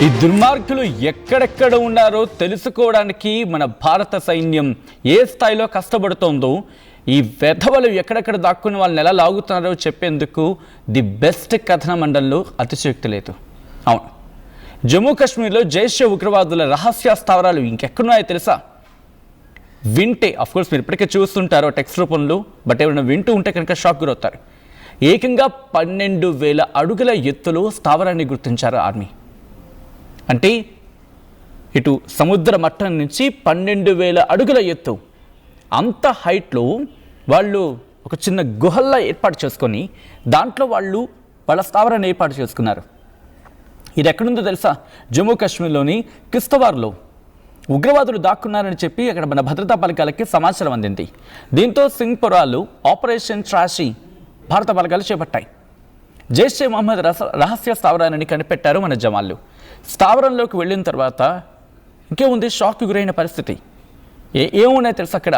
ఈ దుర్మార్గులు ఎక్కడెక్కడ ఉన్నారో తెలుసుకోవడానికి మన భారత సైన్యం ఏ స్థాయిలో కష్టపడుతోందో, ఈ వెధవలు ఎక్కడెక్కడ దాక్కుని వాళ్ళని ఎలా లాగుతున్నారో చెప్పేందుకు ది బెస్ట్ కథన మండలంలో అతిశయోక్తి లేదు. అవును, జమ్మూ కాశ్మీర్లో జైషే ఉగ్రవాదుల రహస్య స్థావరాలు ఇంకెక్కడున్నాయో తెలుసా? వింటే అఫ్కోర్స్ మీరు ఇప్పటికే చూస్తుంటారో టెక్స్ట్ రూపంలో, బట్ ఎవరైనా వింటూ ఉంటే కనుక షాక్ గురవుతారు. ఏకంగా 12,000 అడుగుల ఎత్తులో స్థావరాన్ని గుర్తించారు ఆర్మీ. అంటే ఇటు సముద్ర మట్టం నుంచి 12,000 అడుగుల ఎత్తు, అంత హైట్లో వాళ్ళు ఒక చిన్న గుహల్లా ఏర్పాటు చేసుకొని దాంట్లో వాళ్ళ స్థావరాన్ని ఏర్పాటు చేసుకున్నారు. ఇది ఎక్కడుందో తెలుసా? జమ్మూ కాశ్మీర్లోని కిస్తవార్లో ఉగ్రవాదులు దాక్కున్నారని చెప్పి అక్కడ మన భద్రతా బలగాలకి సమాచారం అందింది. దీంతో సింగ్పురాలు ఆపరేషన్ ట్రాషీ భారత బలగాలు చేపట్టాయి. జైషే మహమ్మద్ రహస్య స్థావరాన్ని కనిపెట్టారు మన జవాన్లు. స్థావరంలోకి వెళ్ళిన తర్వాత ఇంకేముంది, షాక్కి గురైన పరిస్థితి. ఏమున్నాయి తెలుసు? అక్కడ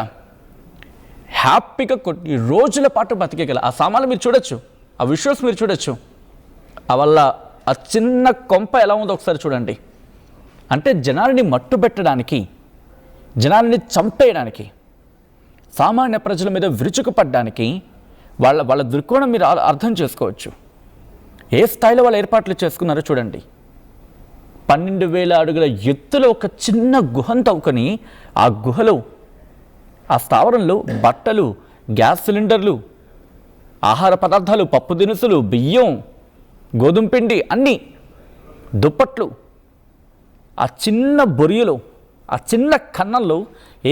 హ్యాపీగా కొన్ని రోజుల పాటు బతికేగల ఆ సామాన్లు మీరు చూడొచ్చు, ఆ విజువల్స్ మీరు చూడొచ్చు. వల్ల ఆ చిన్న కొంప ఎలా ఉందో ఒకసారి చూడండి. అంటే జనాలని మట్టుబెట్టడానికి, జనాలని చంపేయడానికి, సామాన్య ప్రజల మీద విరుచుకుపడ్డానికి వాళ్ళ దృక్కోణం మీరు అర్థం చేసుకోవచ్చు. ఏ స్థాయిలో వాళ్ళు ఏర్పాట్లు చేసుకున్నారో చూడండి. 12,000 అడుగుల ఎత్తులో ఒక చిన్న గుహను తవ్వుకొని ఆ గుహలో, ఆ స్థావరంలో బట్టలు, గ్యాస్ సిలిండర్లు, ఆహార పదార్థాలు, పప్పు దినుసులు, బియ్యం, గోధుమ పిండి, అన్నీ, దుప్పట్లు, ఆ చిన్న బొరియలో, ఆ చిన్న కన్నంలో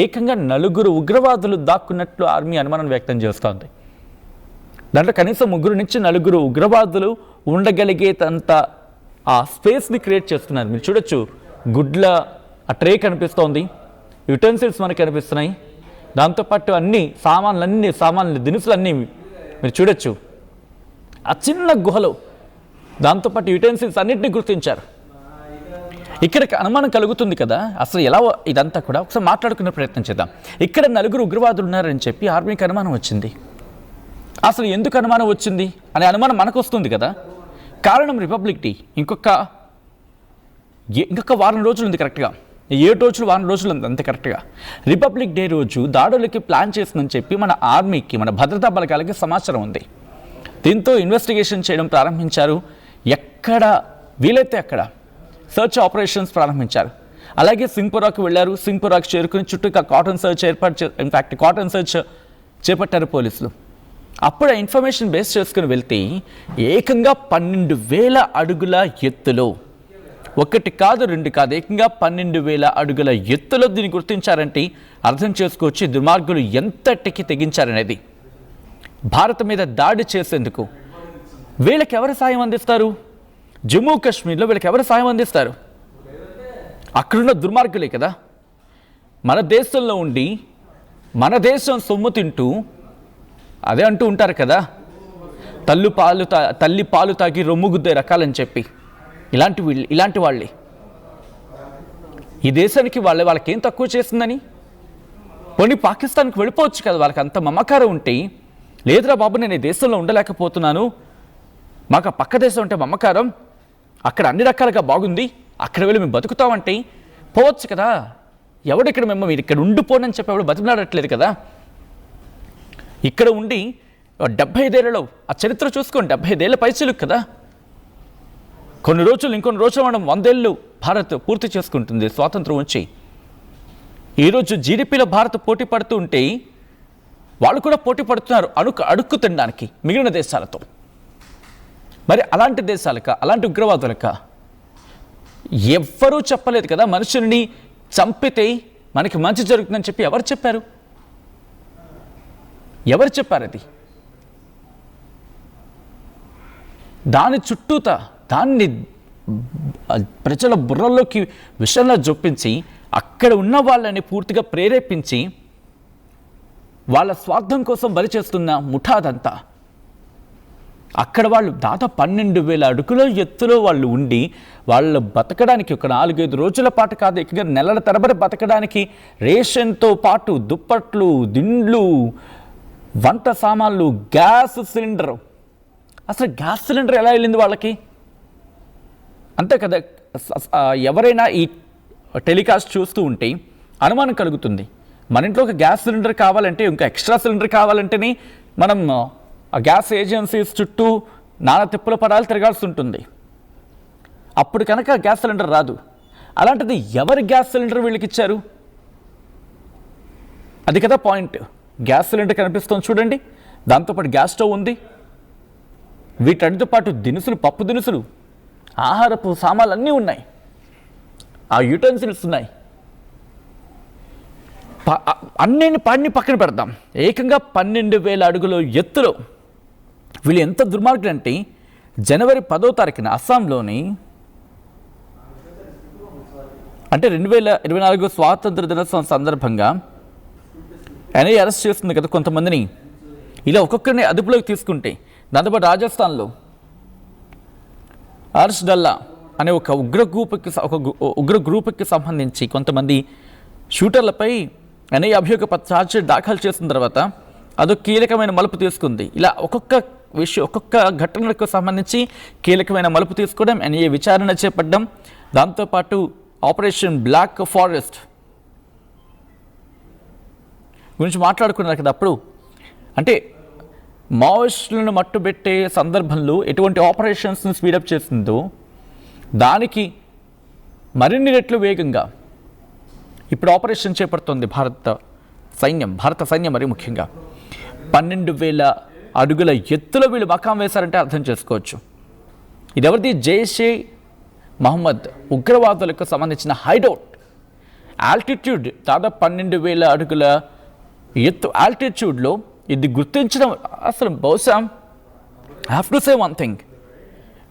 ఏకంగా 4 ఉగ్రవాదులు దాక్కున్నట్లు ఆర్మీ అనుమానం వ్యక్తం చేస్తోంది. దాంట్లో కనీసం 3 నుంచి 4 ఉగ్రవాదులు ఉండగలిగేంత ఆ స్పేస్ని క్రియేట్ చేస్తున్నారు. మీరు చూడొచ్చు, గుడ్ల ఆ ట్రే కనిపిస్తోంది, యుటెన్సిల్స్ మనకు కనిపిస్తున్నాయి, దాంతోపాటు సామాన్లు దినుసులన్నీ మీరు చూడొచ్చు ఆ చిన్న గుహలో. దాంతోపాటు యుటెన్సిల్స్ అన్నింటినీ గుర్తించారు. ఇక్కడికి అనుమానం కలుగుతుంది కదా, అసలు ఎలా ఇదంతా కూడా ఒకసారి మాట్లాడుకునే ప్రయత్నం చేద్దాం. ఇక్కడ 4 ఉగ్రవాదులు ఉన్నారని చెప్పి ఆర్మీకి అనుమానం వచ్చింది. అసలు ఎందుకు అనుమానం వచ్చింది అనే అనుమానం మనకు వస్తుంది కదా. కారణం రిపబ్లిక్ డే ఇంకొక వారం రోజులు ఉంది కరెక్ట్గా, 7 రోజులు వారం రోజులు ఉంది అంతే కరెక్ట్గా. రిపబ్లిక్ డే రోజు దాడులకి ప్లాన్ చేసిందని చెప్పి మన ఆర్మీకి, మన భద్రతా బలగాలకి సమాచారం ఉంది. దీంతో ఇన్వెస్టిగేషన్ చేయడం ప్రారంభించారు. ఎక్కడ వీలైతే అక్కడ సర్చ్ ఆపరేషన్స్ ప్రారంభించారు. అలాగే సింగ్పురాకు వెళ్ళారు. సింగ్పురాకు చేరుకుని చుట్టూ కాటన్ సర్చ్ చేపట్టారు పోలీసులు. అప్పుడు ఆ ఇన్ఫర్మేషన్ బేస్ చేసుకుని వెళ్తే ఏకంగా 12,000 అడుగుల ఎత్తులో, 1 కాదు 2 కాదు, ఏకంగా 12,000 అడుగుల ఎత్తులో దీన్ని గుర్తించారంటే అర్థం చేసుకోవచ్చు దుర్మార్గులు ఎంతటికి తెగించారనేది. భారత్ మీద దాడి చేసేందుకు వీళ్ళకి ఎవరు సాయం అందిస్తారు? జమ్మూ కాశ్మీర్లో వీళ్ళకి ఎవరు సాయం అందిస్తారు? అక్కడున్న దుర్మార్గులే కదా. మన దేశంలో ఉండి మన దేశం సొమ్ము తింటూ అదే అంటూ ఉంటారు కదా, తల్లి పాలు తాగి రొమ్ము గుద్దే రకాలని చెప్పి. ఇలాంటి వాళ్ళే ఈ దేశానికి వాళ్ళకేం తక్కువ చేసిందని. పోనీ పాకిస్తాన్కి వెళ్ళిపోవచ్చు కదా, వాళ్ళకి అంత మమకారం ఉంటే. లేదురా బాబు, నేను ఈ దేశంలో ఉండలేకపోతున్నాను, మాకు పక్క దేశం అంటే మమకారం, అక్కడ అన్ని రకాలుగా బాగుంది, అక్కడ వెళ్ళి మేము బతుకుతామంటే పోవచ్చు కదా. ఎవడిక్కడ మీరు ఇక్కడ ఉండిపోనని చెప్పి ఎవడు బతిమలాడట్లేదు కదా. ఇక్కడ ఉండి 75 ఏళ్లలో ఆ చరిత్ర చూసుకోండి, 75 ఏళ్ల పైచిలుకు కదా. ఇంకొన్ని రోజులు మనం 100 ఏళ్ళు భారత్ పూర్తి చేసుకుంటుంది స్వాతంత్రం వచ్చి. ఈరోజు జీడిపిలో భారత్ పోటీ పడుతూ ఉంటే వాళ్ళు కూడా పోటీ పడుతున్నారు అడుక్కు తినడానికి మిగిలిన దేశాలతో. మరి అలాంటి దేశాలక, అలాంటి ఉగ్రవాదులక ఎవ్వరూ చెప్పలేదు కదా. మనుషుల్ని చంపితే మనకి మంచి జరుగుతుందని చెప్పి ఎవరు చెప్పారు? అది దాని చుట్టూత దాన్ని ప్రజల బుర్రల్లోకి విషయంలో జొప్పించి అక్కడ ఉన్న వాళ్ళని పూర్తిగా ప్రేరేపించి వాళ్ళ స్వార్థం కోసం బలి చేస్తున్న ముఠాదంతా. అక్కడ వాళ్ళు దాదాపు 12,000 అడుగుల ఎత్తులో వాళ్ళు ఉండి వాళ్ళు బతకడానికి ఒక 4-5 రోజుల పాటు కాదు, ఎక్కువ నెలల తరబడి బతకడానికి రేషన్తో పాటు దుప్పట్లు, దిండ్లు, వంట సామాన్లు, గ్యాస్ సిలిండర్. అసలు గ్యాస్ సిలిండర్ ఎలా వెళ్ళింది వాళ్ళకి? అంతే కదా. ఎవరైనా ఈ టెలికాస్ట్ చూస్తూ ఉంటే అనుమానం కలుగుతుంది. మన ఇంట్లో ఒక గ్యాస్ సిలిండర్ కావాలంటే, ఇంకా ఎక్స్ట్రా సిలిండర్ కావాలంటేనే మనం ఆ గ్యాస్ ఏజెన్సీస్ చుట్టూ నానా తిప్పుల పడాలు తిరగాల్సి ఉంటుంది. అప్పుడు కనుక గ్యాస్ సిలిండర్ రాదు. అలాంటిది ఎవరి గ్యాస్ సిలిండర్ వీళ్ళకి ఇచ్చారు? అది కదా పాయింట్. గ్యాస్ సిలిండర్ కనిపిస్తుంది చూడండి, దాంతోపాటు గ్యాస్ స్టవ్ ఉంది, వీటన్నిటితో పాటు దినుసులు, పప్పు దినుసులు, ఆహారపు సామాన్లు అన్నీ ఉన్నాయి, ఆ యూటెన్సిల్స్ ఉన్నాయి. అన్ని పక్కన పెడదాం. ఏకంగా 12,000 అడుగుల ఎత్తులో వీళ్ళు ఎంత దుర్మార్గులు అంటే, జనవరి 10వ తారీఖున అస్సాంలోని, అంటే 2024 స్వాతంత్ర దినోత్సవం సందర్భంగా ఎన్ఐఏ అరెస్ట్ చేస్తుంది కదా కొంతమందిని. ఇలా ఒక్కొక్కరిని అదుపులోకి తీసుకుంటే, దాంతోపాటు రాజస్థాన్లో హర్ష్ డల్లా అనే ఒక ఉగ్ర గ్రూప్కి సంబంధించి కొంతమంది షూటర్లపై ఎన్ఐఏ అభియోగ ఛార్జ్షీట్ దాఖలు చేసిన తర్వాత అదొక కీలకమైన మలుపు తీసుకుంది. ఇలా ఒక్కొక్క ఘటనలకు సంబంధించి కీలకమైన మలుపు తీసుకోవడం, ఎన్ఐఏ విచారణ చేపట్టడం, దాంతోపాటు ఆపరేషన్ బ్లాక్ ఫారెస్ట్ గురించి మాట్లాడుకున్నారు కదా అప్పుడు. అంటే మావోయిస్టులను మట్టుబెట్టే సందర్భంలో ఎటువంటి ఆపరేషన్స్ని స్పీడప్ చేసిందో దానికి మరిన్ని రెట్లు వేగంగా ఇప్పుడు ఆపరేషన్ చేపడుతోంది భారత సైన్యం. మరి ముఖ్యంగా 12,000 అడుగుల ఎత్తులో వీళ్ళు మకాం వేశారంటే అర్థం చేసుకోవచ్చు. ఇది ఎవరిది? జైషే మహమ్మద్ ఉగ్రవాదులకు సంబంధించిన హైడౌట్. ఆల్టిట్యూడ్ దాదాపు 12,000 అడుగుల ఎత్తు ఆల్టిట్యూడ్లో ఇది గుర్తించడం అసలు బహుశా I have to say one thing,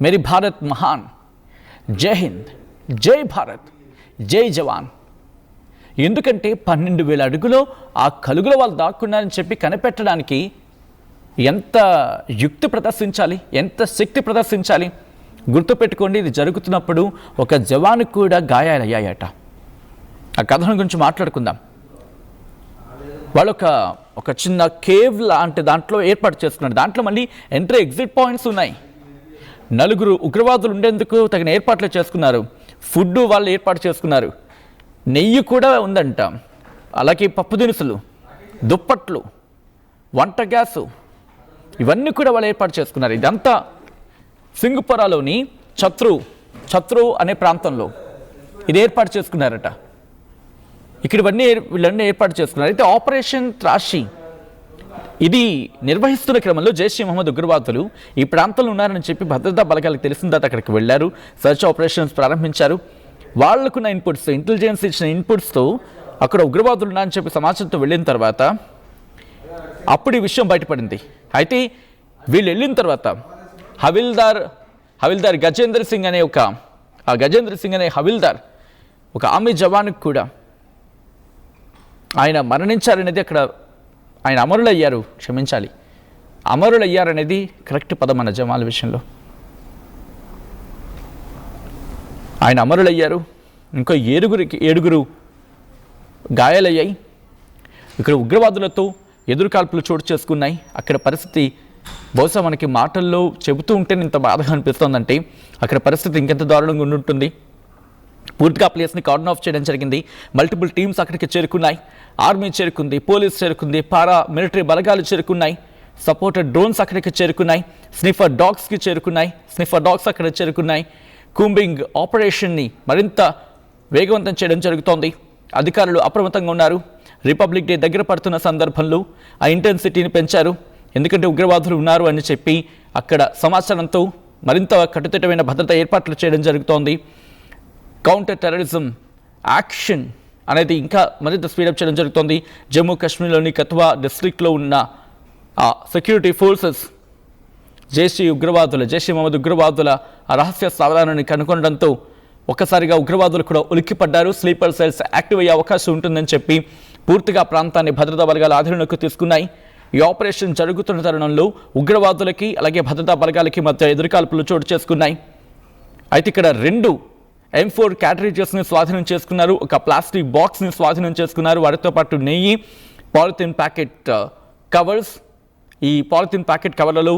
మేరీ భారత్ మహాన్, జై హింద్, జై భారత్, జై జవాన్. ఎందుకంటే 12,000 అడుగులో ఆ కలుగులో వాళ్ళు దాక్కున్నారని చెప్పి కనిపెట్టడానికి ఎంత యుక్తి ప్రదర్శించాలి, ఎంత శక్తి ప్రదర్శించాలి. గుర్తుపెట్టుకోండి, ఇది జరుగుతున్నప్పుడు ఒక జవాన్కు కూడా గాయాలయ్యాయట. ఆ కథనం గురించి మాట్లాడుకుందాం. వాళ్ళు ఒక చిన్న కేవ్ లాంటి దాంట్లో ఏర్పాటు చేసుకున్నారు. దాంట్లో మళ్ళీ ఎంట్రీ ఎగ్జిట్ పాయింట్స్ ఉన్నాయి. 4 ఉగ్రవాదులు ఉండేందుకు తగిన ఏర్పాట్లు చేసుకున్నారు. ఫుడ్ వాళ్ళు ఏర్పాటు చేసుకున్నారు. నెయ్యి కూడా ఉందంట. అలాగే పప్పు దినుసులు, దుప్పట్లు, వంట గ్యాసు, ఇవన్నీ కూడా వాళ్ళు ఏర్పాటు చేసుకున్నారు. ఇదంతా సింగపురాలోని ఛత్రు అనే ప్రాంతంలో ఇది ఏర్పాటు చేసుకున్నారట. ఇక్కడ వీళ్ళన్నీ ఏర్పాటు చేసుకున్నారు. అయితే ఆపరేషన్ త్రాషి ఇది నిర్వహిస్తున్న క్రమంలో జైష్ ఈ మహమ్మద్ ఉగ్రవాదులు ఈ ప్రాంతంలో ఉన్నారని చెప్పి భద్రతా బలగాలకు తెలిసిన తర్వాత అక్కడికి వెళ్ళారు, సర్చ్ ఆపరేషన్స్ ప్రారంభించారు. వాళ్ళకున్న ఇన్పుట్స్, ఇంటెలిజెన్స్ ఇచ్చిన ఇన్పుట్స్తో అక్కడ ఉగ్రవాదులు ఉన్నారని చెప్పి సమాచారంతో వెళ్ళిన తర్వాత అప్పుడు ఈ విషయం బయటపడింది. అయితే వీళ్ళు వెళ్ళిన తర్వాత హవిల్దార్ గజేంద్ర సింగ్ అనే హవిల్దార్ ఒక ఆర్మీ జవాన్కి కూడా ఆయన మరణించారనేది అక్కడ, ఆయన అమరులయ్యారనేది కరెక్ట్ పదం మన జవాన్ల విషయంలో. ఆయన అమరులయ్యారు. ఇంకో 7 గాయాలయ్యాయి. ఇక్కడ ఉగ్రవాదులతో ఎదురుకాల్పులు చోటు చేసుకున్నాయి. అక్కడ పరిస్థితి బహుశా మనకి మాటల్లో చెబుతూ ఉంటే ఇంత బాధగా అనిపిస్తోందంటే అక్కడ పరిస్థితి ఇంకెంత దారుణంగా ఉండుంటుంది. పూర్తిగా ప్లేస్ని కార్డన్ ఆఫ్ చేయడం జరిగింది. మల్టిపుల్ టీమ్స్ అక్కడికి చేరుకున్నాయి. ఆర్మీ చేరుకుంది, పోలీస్ చేరుకుంది, పారా మిలిటరీ బలగాలు చేరుకున్నాయి, సపోర్టెడ్ డ్రోన్స్ అక్కడికి చేరుకున్నాయి, స్నిఫర్ డాగ్స్ అక్కడ చేరుకున్నాయి. కూంబింగ్ ఆపరేషన్ని మరింత వేగవంతం చేయడం జరుగుతోంది. అధికారులు అప్రమత్తంగా ఉన్నారు. రిపబ్లిక్ డే దగ్గర పడుతున్న సందర్భంలో ఆ ఇంటెన్సిటీని పెంచారు. ఎందుకంటే ఉగ్రవాదులు ఉన్నారు అని చెప్పి అక్కడ సమాచారంతో మరింత కట్టుదిట్టమైన భద్రత ఏర్పాట్లు చేయడం జరుగుతోంది. కౌంటర్ టెర్రరిజం యాక్షన్ అనేది ఇంకా మరింత స్పీడప్ చేయడం జరుగుతోంది. జమ్మూ కాశ్మీర్లోని కథువా డిస్ట్రిక్ట్లో ఉన్న సెక్యూరిటీ ఫోర్సెస్ జైష్ మహమ్మద్ ఉగ్రవాదుల రహస్య సాధనాన్ని కనుగొనడంతో ఒక్కసారిగా ఉగ్రవాదులు కూడా ఉలిక్కిపడ్డారు. స్లీపర్ సెల్స్ యాక్టివ్ అయ్యే అవకాశం ఉంటుందని చెప్పి పూర్తిగా ప్రాంతాన్ని భద్రతా బలగాల ఆధీనంలోకి తీసుకున్నాయి. ఈ ఆపరేషన్ జరుగుతున్న తరుణంలో ఉగ్రవాదులకి అలాగే భద్రతా బలగాలకి మధ్య ఎదురుకాల్పులు చోటు చేసుకున్నాయి. అయితే ఇక్కడ 2 M4 క్యాటరేజెస్ని స్వాధీనం చేసుకున్నారు. ఒక ప్లాస్టిక్ బాక్స్ని స్వాధీనం చేసుకున్నారు. వాటితో పాటు నెయ్యి, పాలిథిన్ ప్యాకెట్ కవర్స్. ఈ పాలిథిన్ ప్యాకెట్ కవర్లలో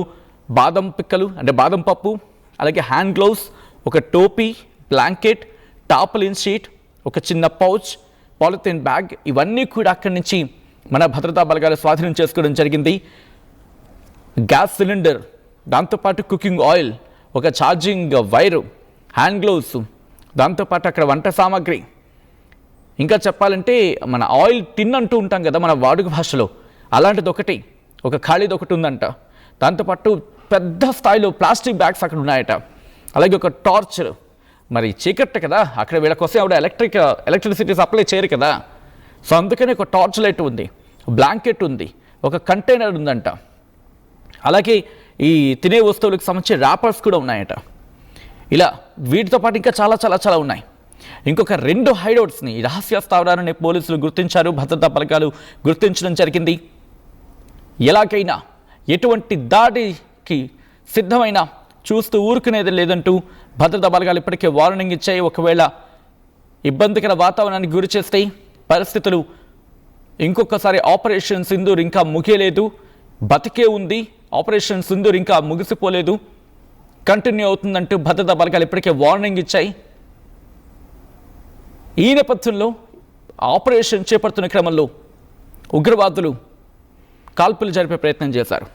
బాదం పిక్కలు అంటే బాదం పప్పు, అలాగే హ్యాండ్ గ్లౌస్, ఒక టోపీ, బ్లాంకెట్, టార్పాలిన్ షీట్, ఒక చిన్న పౌచ్, పాలిథిన్ బ్యాగ్ ఇవన్నీ కూడా అక్కడి నుంచి మన భద్రతా బలగాలు స్వాధీనం చేసుకోవడం జరిగింది. గ్యాస్ సిలిండర్, దాంతోపాటు కుకింగ్ ఆయిల్, ఒక ఛార్జింగ్ వైరు, హ్యాండ్ గ్లౌస్, దాంతోపాటు అక్కడ వంట సామాగ్రి, ఇంకా చెప్పాలంటే మన ఆయిల్ టిన్ అంటూ ఉంటాం కదా మన వాడుక భాషలో, అలాంటిది ఒకటి, ఒక ఖాళీది ఒకటి ఉందంట. దాంతోపాటు పెద్ద స్థాయిలో ప్లాస్టిక్ బ్యాగ్స్ అక్కడ ఉన్నాయట. అలాగే ఒక టార్చ్, మరి చీకట్టు కదా అక్కడ వీళ్ళ కోసం ఆవిడ ఎలక్ట్రిసిటీ సప్లై చేయరు కదా, సో అందుకని ఒక టార్చ్ లైట్ ఉంది, బ్లాంకెట్ ఉంది, ఒక కంటైనర్ ఉందంట. అలాగే ఈ తినే వస్తువులకు సంబంధించి ర్యాపర్స్ కూడా ఉన్నాయట. ఇలా వీటితో పాటు ఇంకా చాలా చాలా చాలా ఉన్నాయి. ఇంకొక 2 హైడౌట్స్ని రహస్య స్థావరాలని పోలీసులు గుర్తించారు, భద్రతా బలగాలు గుర్తించడం జరిగింది. ఎలాగైనా ఎటువంటి దాడికి సిద్ధమైన చూస్తూ ఊరుకునేది లేదంటూ భద్రతా బలగాలు ఇప్పటికే వార్నింగ్ ఇచ్చాయి. ఒకవేళ ఇబ్బందికర వాతావరణానికి గురి చేస్తే పరిస్థితులు ఇంకొకసారి ఆపరేషన్ సింధూర్ ఇంకా ముగియలేదు, బతికే ఉంది, ఆపరేషన్ సింధూర్ ఇంకా ముగిసిపోలేదు, కంటిన్యూ అవుతుందంటూ భద్రతా బలగాలు ఇప్పటికే వార్నింగ్ ఇచ్చాయి. ఈ నేపథ్యంలో ఆపరేషన్ చేపడుతున్న క్రమంలో ఉగ్రవాదులు కాల్పులు జరిపే ప్రయత్నం చేశారు.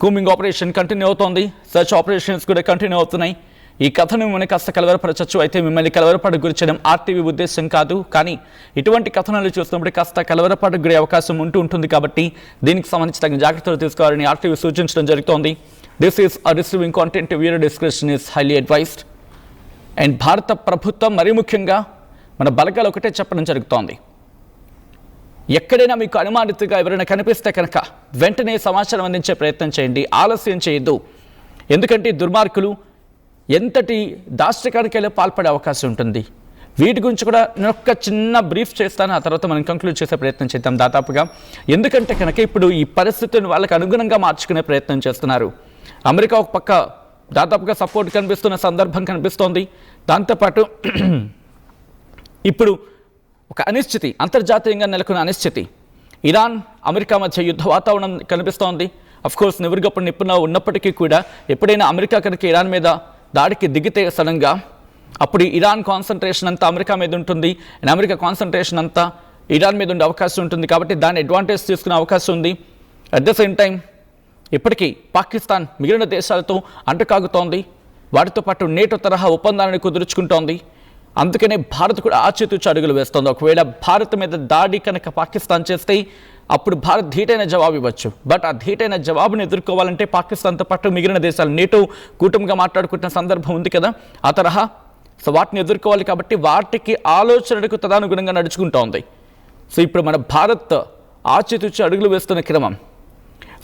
కూంబింగ్ ఆపరేషన్ కంటిన్యూ అవుతోంది, సర్చ్ ఆపరేషన్స్ కూడా కంటిన్యూ అవుతున్నాయి. ఈ కథను మిమ్మల్ని కాస్త కలవరపరచచ్చు, అయితే మిమ్మల్ని కలవరపాటు గురి చేయడం ఆర్టీవీ ఉద్దేశం కాదు. కానీ ఇటువంటి కథనాలు చూస్తున్నప్పుడు కాస్త కలవరపాటు గురే అవకాశం ఉంటుంది కాబట్టి దీనికి సంబంధించి తగిన జాగ్రత్తలు తీసుకోవాలని ఆర్టీవీ సూచించడం జరుగుతోంది. This is receiving content, viewer description is highly advised. And భారత ప్రభుత్వం మరీ ముఖ్యంగా మన బలగాలు ఒకటే చెప్పడం జరుగుతోంది, ఎక్కడైనా మీకు అనుమానితగా ఎవరైనా కనిపిస్తే కనుక వెంటనే సమాచారం అందించే ప్రయత్నం చేయండి, ఆలస్యం చేయొద్దు. ఎందుకంటే దుర్మార్గులు ఎంతటి దాష్టికానికైనా పాల్పడే అవకాశం ఉంటుంది. వీటి గురించి కూడా నేను ఒక చిన్న బ్రీఫ్ చేస్తాను, ఆ తర్వాత మనం కంక్లూడ్ చేసే ప్రయత్నం చేద్దాం దాదాపుగా. ఎందుకంటే కనుక ఇప్పుడు ఈ పరిస్థితిని వాళ్ళకి అనుగుణంగా మార్చుకునే ప్రయత్నం చేస్తున్నారు. అమెరికా ఒక పక్క దాదాపుగా సపోర్ట్ కనిపిస్తున్న సందర్భం కనిపిస్తోంది. దాంతోపాటు ఇప్పుడు ఒక అనిశ్చితి, అంతర్జాతీయంగా నెలకొన్న అనిశ్చితి, ఇరాన్ అమెరికా మధ్య యుద్ధ వాతావరణం కనిపిస్తోంది. అఫ్కోర్స్ నివురుగప్పుడు నిపుణ ఉన్నప్పటికీ కూడా ఎప్పుడైనా అమెరికా కనుక ఇరాన్ మీద దాడికి దిగితే సడన్గా అప్పుడు ఇరాన్ కాన్సన్ట్రేషన్ అంతా అమెరికా మీద ఉంటుంది, అండ్ అమెరికా కాన్సన్ట్రేషన్ అంతా ఇరాన్ మీద ఉండే అవకాశం ఉంటుంది. కాబట్టి దాన్ని అడ్వాంటేజ్ తీసుకునే అవకాశం ఉంది. అట్ ద సేమ్ టైం ఇప్పటికీ పాకిస్తాన్ మిగిలిన దేశాలతో అంటుకాగుతోంది, వాటితో పాటు నేటో తరహా ఒప్పందాలను కుదుర్చుకుంటోంది. అందుకనే భారత్ కూడా ఆచితూచి అడుగులు వేస్తోంది. ఒకవేళ భారత్ మీద దాడి కనుక పాకిస్తాన్ చేస్తే అప్పుడు భారత్ ధీటైన జవాబు ఇవ్వచ్చు. బట్ ఆ ధీటైన జవాబును ఎదుర్కోవాలంటే పాకిస్తాన్తో పాటు మిగిలిన దేశాలు నేటో కూటమిగా మాట్లాడుకుంటున్న సందర్భం ఉంది కదా, ఆ తరహా. సో వాటిని ఎదుర్కోవాలి కాబట్టి వాటికి ఆలోచనలకు తదనుగుణంగా నడుచుకుంటోంది. సో ఇప్పుడు మన భారత్ ఆచితూచి అడుగులు వేస్తున్న క్రమం.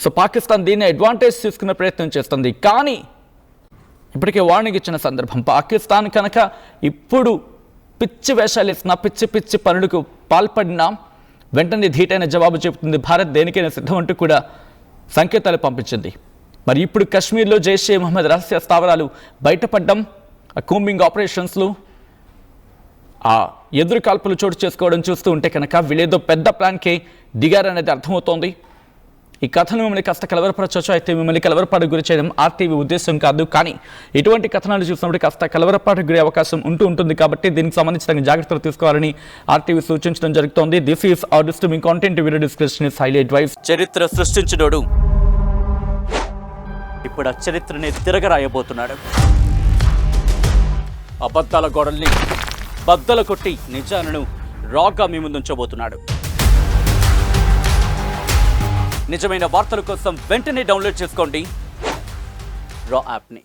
సో పాకిస్తాన్ దీన్ని అడ్వాంటేజ్ తీసుకునే ప్రయత్నం చేస్తుంది. కానీ ఇప్పటికే వార్నింగ్ ఇచ్చిన సందర్భం, పాకిస్తాన్ కనుక ఇప్పుడు పిచ్చి వేషాలు ఇస్తున్నా, పిచ్చి పనులకు పాల్పడినా వెంటనే ధీటైన జవాబు చెబుతుంది భారత్, దేనికైనా సిద్ధం అంటూ కూడా సంకేతాలు పంపించింది. మరి ఇప్పుడు కశ్మీర్లో జైషే మహమ్మద్ రహస్య స్థావరాలు బయటపడ్డం, కూంబింగ్ ఆపరేషన్స్లు, ఆ ఎదురు కాల్పులు చోటు చేసుకోవడం చూస్తూ ఉంటే కనుక వీళ్ళేదో పెద్ద ప్లాన్కే దిగారనేది అర్థమవుతోంది. ఈ కథను మిమ్మల్ని కాస్త కలవరపరచవచ్చు, అయితే మిమ్మల్ని కలవరపాటు గురి చేయడం ఆర్టీవీ ఉద్దేశం కాదు. కానీ ఇటువంటి కథనాలు చూసినప్పుడు కాస్త కలవరపాటు గురే అవకాశం ఉంటుంది కాబట్టి దీనికి సంబంధించి తగిన జాగ్రత్తలు తీసుకోవాలని ఆర్టీవీ సూచించడం జరుగుతోంది. This is disturbing content, video description is highly advice. చరిత్ర సృష్టించినోడు ఇప్పుడు ఆ చరిత్రని తిరగరాయబోతున్నాడు. అబద్ధాల గోడల్ని బద్దలు కొట్టి నిజాలను రాగా మీ ముందుంచబోతున్నాడు. నిజమైన వార్తల కోసం వెంటనే డౌన్లోడ్ చేసుకోండి రా యాప్ని.